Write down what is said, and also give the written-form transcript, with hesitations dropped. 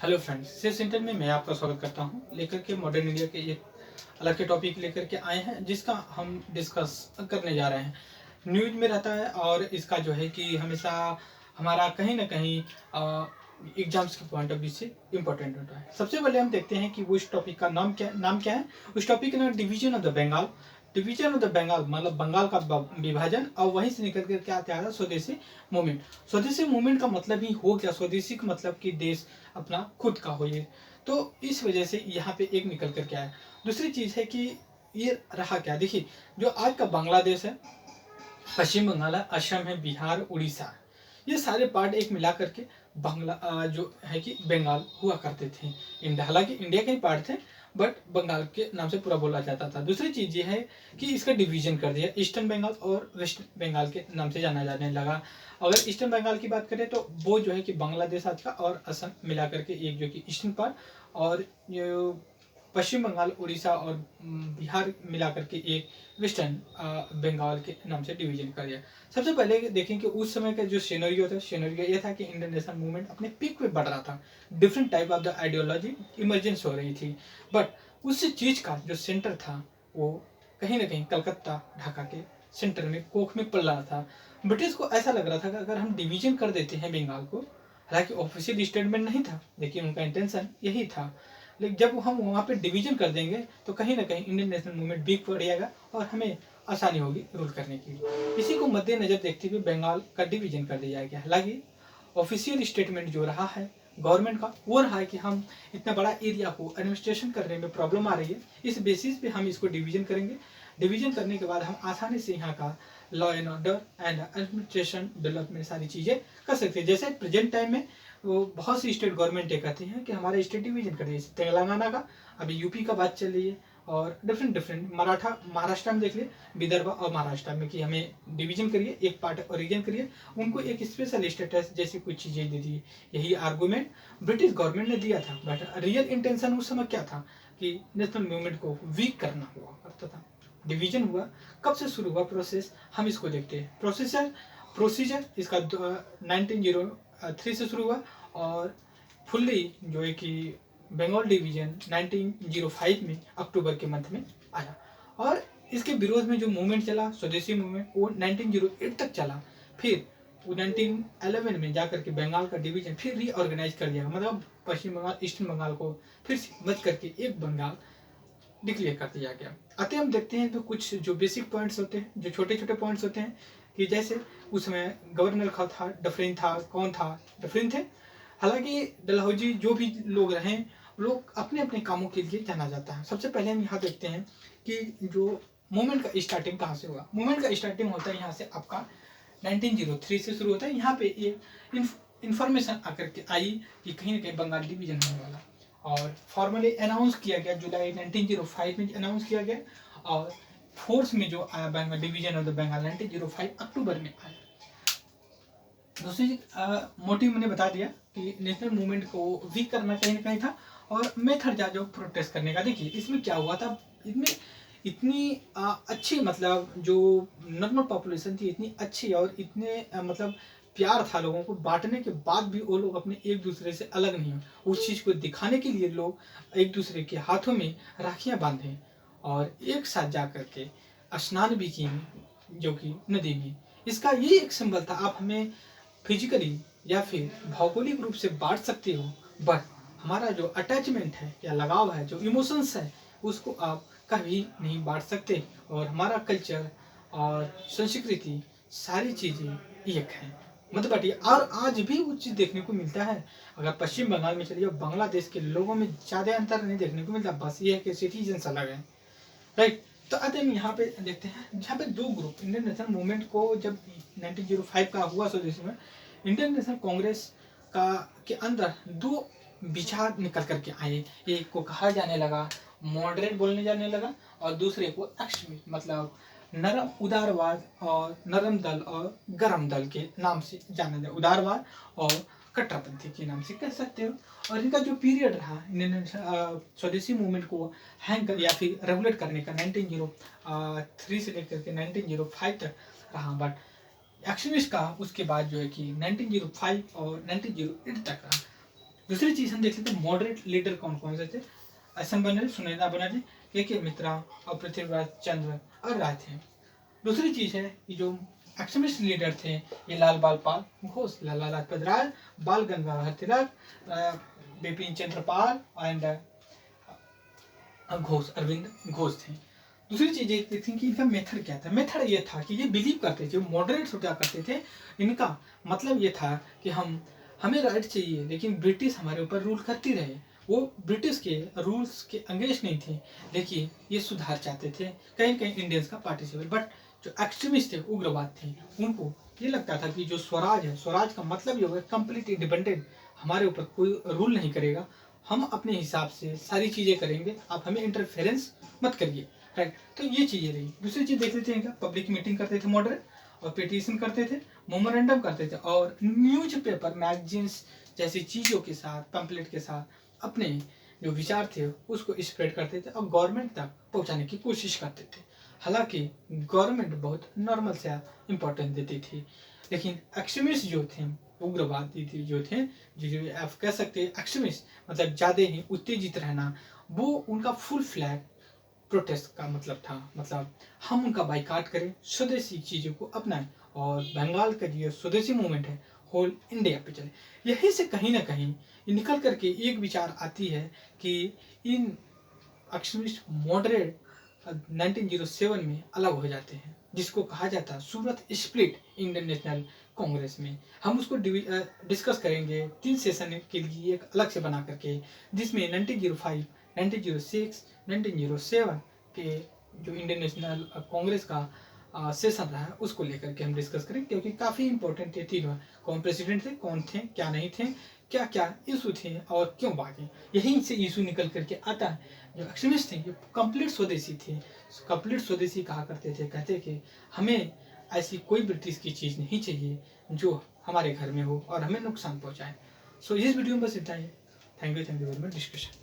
Hello friends, इस centre में मैं आपका स्वागत करता हूं। लेकर के मॉडर्न इंडिया के एक अलग के टॉपिक लेकर के आए हैं, जिसका हम डिस्कस करने जा रहे हैं। न्यूज में रहता है और इसका जो है कि हमेशा हमारा कहीं ना कहीं एग्जाम्स के पॉइंट ऑफ व्यू से इम्पोर्टेंट होता है। सबसे पहले हम देखते हैं कि वो इस टॉपिक का नाम क्या है। उस टॉपिक का नाम division of the Bengal. Division of the Bengal मतलब बंगाल का विभाजन, और वहीं से निकल कर क्या आता है, स्वदेशी मूवमेंट। स्वदेशी मूवमेंट का मतलब ही हो गया, स्वदेशी का मतलब कि देश अपना खुद का हो। ये तो इस वजह से यहाँ पे एक निकल कर के आया। दूसरी चीज है कि ये रहा क्या, देखिए जो आज का बांग्लादेश है, पश्चिम बंगाल है, असम है, बिहार, उड़ीसा है, ये सारे पार्ट एक मिला करके जो है कि बंगाल हुआ करते थे। इंडिया, हालांकि इंडिया के ही पार्ट थे, बट बंगाल के नाम से पूरा बोला जाता था। दूसरी चीज ये है कि इसका डिवीजन कर दिया, ईस्टर्न बंगाल और वेस्ट बंगाल के नाम से जाना जाने लगा। अगर ईस्टर्न बंगाल की बात करें तो वो जो है कि बांग्लादेश आज का और असम मिला करके एक जो कि ईस्टर्न पार्ट, और ये पश्चिम बंगाल, उड़ीसा और बिहार मिलाकर के एक वेस्टर्न बंगाल के नाम से डिवीजन कर दिया। सबसे पहले देखें कि उस समय का जो सिनेरियो था, सिनेरियो ये था कि इंडियन नेशनल मूवमेंट अपने पीक पे बढ़ रहा था। Different type of the ideology emergence हो रही थी, बट उस चीज का जो सेंटर था वो कहीं ना कहीं कलकत्ता, ढाका के सेंटर में, कोख में पड़ रहा था। ब्रिटिश को ऐसा लग रहा था कि अगर हम डिवीजन कर देते हैं बंगाल को, हालांकि ऑफिशियल स्टेटमेंट नहीं था लेकिन उनका इंटेंशन यही था, लेकिन जब हम वहाँ पे डिवीजन कर देंगे तो कहीं ना कहीं इंडियन नेशनल मूवमेंट वीक पड़ जाएगा और हमें आसानी होगी रूल करने की। इसी को मद्देनजर देखते हुए बंगाल का डिवीजन कर दिया गया। हालांकि ऑफिशियल स्टेटमेंट जो रहा है गवर्नमेंट का, वो रहा है कि हम इतना बड़ा एरिया को एडमिनिस्ट्रेशन करने में प्रॉब्लम आ रही है, इस बेसिस पे हम इसको डिवीजन करेंगे। डिवीजन करने के बाद हम आसानी से यहाँ का law and order and administration development सारी चीज़ें कर सकते हैं। जैसे प्रेजेंट टाइम में वो बहुत सी स्टेट गवर्नमेंट ये कहती हैं कि हमारा स्टेट डिवीजन करिए। तेलंगाना का, अभी यूपी का बात चल रही है, और डिफरेंट डिफरेंट महाराष्ट्र में देख लिए, विदर्भ और महाराष्ट्र में कि हमें डिवीजन करिए, एक पार्ट और रीजन करिए, उनको एक स्पेशल स्टेटस जैसी कुछ चीज़ें दे दी। यही आर्गूमेंट ब्रिटिश गवर्नमेंट ने दिया था, बट रियल इंटेंशन उस समय क्या था कि नेशनल मूवमेंट को वीक करना हुआ करता था। डिवीजन हुआ, कब से शुरू हुआ प्रोसेस, हम इसको देखते हैं। प्रोसीजर इसका 1903 से शुरू हुआ, और फुल्ली जो है कि बंगाल डिवीजन 1905 में अक्टूबर के मंथ में आया। और इसके विरोध में जो मूवमेंट चला, स्वदेशी मूवमेंट, वो 1908 तक चला। फिर 1911 में जाकर के बंगाल का डिवीजन फिर रीऑर्गेनाइज कर दिया, मतलब पश्चिम बंगाल, ईस्टर्न बंगाल को फिर से मच करके एक बंगाल डिक्लेयर कर दिया गया। आते हम देखते हैं तो कुछ जो बेसिक पॉइंट्स होते हैं, जो छोटे छोटे पॉइंट्स होते हैं, कि जैसे उस समय गवर्नर का था, डफरिन था। कौन था? डफरिन थे। हालांकि डलहौजी जो भी लोग रहे, लोग अपने अपने कामों के लिए जाना जाता है। सबसे पहले हम यहाँ देखते हैं कि जो मूवमेंट का स्टार्टिंग कहाँ से हुआ। मूवमेंट का स्टार्टिंग होता है यहाँ से, आपका 1903 से शुरू होता है। यहाँ पे एक इंफॉर्मेशन आकर के आई कि कहीं ना कहीं बंगाल डिवीजन होने वाला, और फॉर्मली अनाउंस किया गया जुलाई 1905 में अनाउंस किया गया, और फोर्स में जो आया Bengal division of the Bengal 1905 अक्टूबर में आया। दूसरी मोटिव मैंने बता दिया कि नेशनल मूवमेंट को वीक करना कहीं ना कहीं था, और मेथड जा जो प्रोटेस्ट करने का। देखिए इसमें क्या हुआ था, इसमें इतनी अच्छी, मतलब जो नॉर्मल पॉपुलेशन थी इतनी अच्छी, और इतने मतलब प्यार था लोगों को, बांटने के बाद भी वो लोग अपने एक दूसरे से अलग नहीं हुए। उस चीज़ को दिखाने के लिए लोग एक दूसरे के हाथों में राखियां बांधे और एक साथ जा करके स्नान भी किए, जो कि नदी में। इसका ये एक सिंबल था। आप हमें फिजिकली या फिर भौगोलिक रूप से बांट सकते हो, बट हमारा जो अटैचमेंट है या लगाव है, जो इमोशंस है, उसको आप कभी नहीं बांट सकते। और हमारा कल्चर और संस्कृति, सारी चीज़ें एक हैं, मत बांटिए। और आज भी वो चीज़ देखने को मिलता है। अगर पश्चिम बंगाल में चलिए, बांग्लादेश के लोगों में ज़्यादा अंतर नहीं देखने को मिलता, बस ये है कि सिटीजन्स अलग हैं, राइट। तो आते हम यहाँ पे देखते हैं, जहाँ पे दो ग्रुप इंडियन नेशनल मूवमेंट को जब 1905 का हुआ स्वदेश में, इंडियन नेशनल कांग्रेस का के अंदर दो विचार निकल करके आए। एक को कहा जाने लगा मॉडरेट बोलने जाने लगा, और दूसरे को एक्सट्रीमिस्ट, मतलब नरम उदारवाद और नरम दल और गरम दल के नाम से जाना जाए। उदारवाद और कट्टरपंथी के नाम से कह सकते हो। और इनका जो पीरियड रहा इंडियन स्वदेशी मूवमेंट को हैंग कर या फिर रेगुलेट करने का 1903 से लेकर के 1905 तक रहा, बट एक्सट्रीमिस्ट का उसके बाद जो है कि 1905 और 1908 तक रहा। दूसरी चीज हम देख लेते हैं मॉडरेट लीडर कौन कौन से थे। एसएन बनर्जी, सुनैना बनर्जी, के मित्रा और पृथ्वीराज चंद्र और राय थे। दूसरी चीज है कि जो एक्सट्रीमिस्ट लीडर थे ये लाल बाल पाल घोष, लाला लाजपत राय, बाल गंगाधर तिलक, बिपिन चंद्र पाल एंड घोष, अरविंद घोष थे। दूसरी चीज ये थी कि इनका मेथड क्या था। मेथड ये था कि ये बिलीव करते थे, मॉडरेट्स क्या करते थे, इनका मतलब ये था कि हमें राइट चाहिए लेकिन ब्रिटिश हमारे ऊपर रूल करती रहे। वो ब्रिटिश के रूल्स के अंगेंस्ट नहीं थे, लेकिन ये सुधार चाहते थे, कहीं कहीं इंडियंस का पार्टिसिपेट। बट जो एक्सट्रीमिस्ट थे, उग्रवाद थे, उनको ये लगता था कि जो स्वराज है, स्वराज का मतलब ये होगा कंप्लीट इंडिपेंडेंट, हमारे ऊपर कोई रूल नहीं करेगा, हम अपने हिसाब से सारी चीजें करेंगे, आप हमें इंटरफेरेंस मत करिए, राइट। तो ये चीजें रही। दूसरी चीज देख लेते हैं, क्या पब्लिक मीटिंग करते थे मॉडरेट, और पिटीशन करते थे, मोमोरेंडम करते थे, और न्यूज़पेपर मैगजीन्स जैसी चीजों के साथ, पैम्पलेट के साथ अपने जो विचार थे उसको स्प्रेड करते थे और गवर्नमेंट तक पहुंचाने की कोशिश करते थे। हालांकि गवर्नमेंट बहुत नॉर्मल से इम्पोर्टेंस देती थी, लेकिन एक्सट्रीमिस्ट जो थे, उग्रवादी जो थे, जो आप कह सकते हैं एक्सट्रीमिस्ट, मतलब ज़्यादा ही उत्तेजित रहना, वो उनका फुल फ्लैग प्रोटेस्ट का मतलब था, मतलब हम उनका बाइकाट करें, स्वदेशी चीज़ों को अपनाएं, और बंगाल का जो स्वदेशी मूवमेंट है होल इंडिया पे चले। यहीं से कहीं ना कहीं निकल करके एक विचार आती है कि इन एक्सट्रीमिस्ट मॉडरेट 1907 में अलग हो जाते हैं, जिसको कहा जाता है सूरत स्प्लिट इंडियन नेशनल कांग्रेस में। हम उसको डिस्कस करेंगे 3 सेशन के लिए एक अलग से बना करके, जिसमें 1905, 1906, 1907 के जो इंडियन नेशनल कांग्रेस का सेशन रहा है उसको लेकर के हम डिस्कस करें, क्योंकि काफ़ी इंपॉर्टेंट थे तीनों। कौन प्रेसिडेंट थे, कौन थे, क्या नहीं थे, क्या क्या इशू थे और क्यों भागे, यहीं से इशू निकल करके आता है। जो एक्सट्रीमिस्ट थे ये कंप्लीट स्वदेशी थे, कंप्लीट स्वदेशी कहा करते थे, कहते कि हमें ऐसी कोई ब्रिटिश की चीज़ नहीं चाहिए जो हमारे घर में हो और हमें नुकसान पहुंचाए। सो इस वीडियो में बस इतना ही। Thank you very much discussion.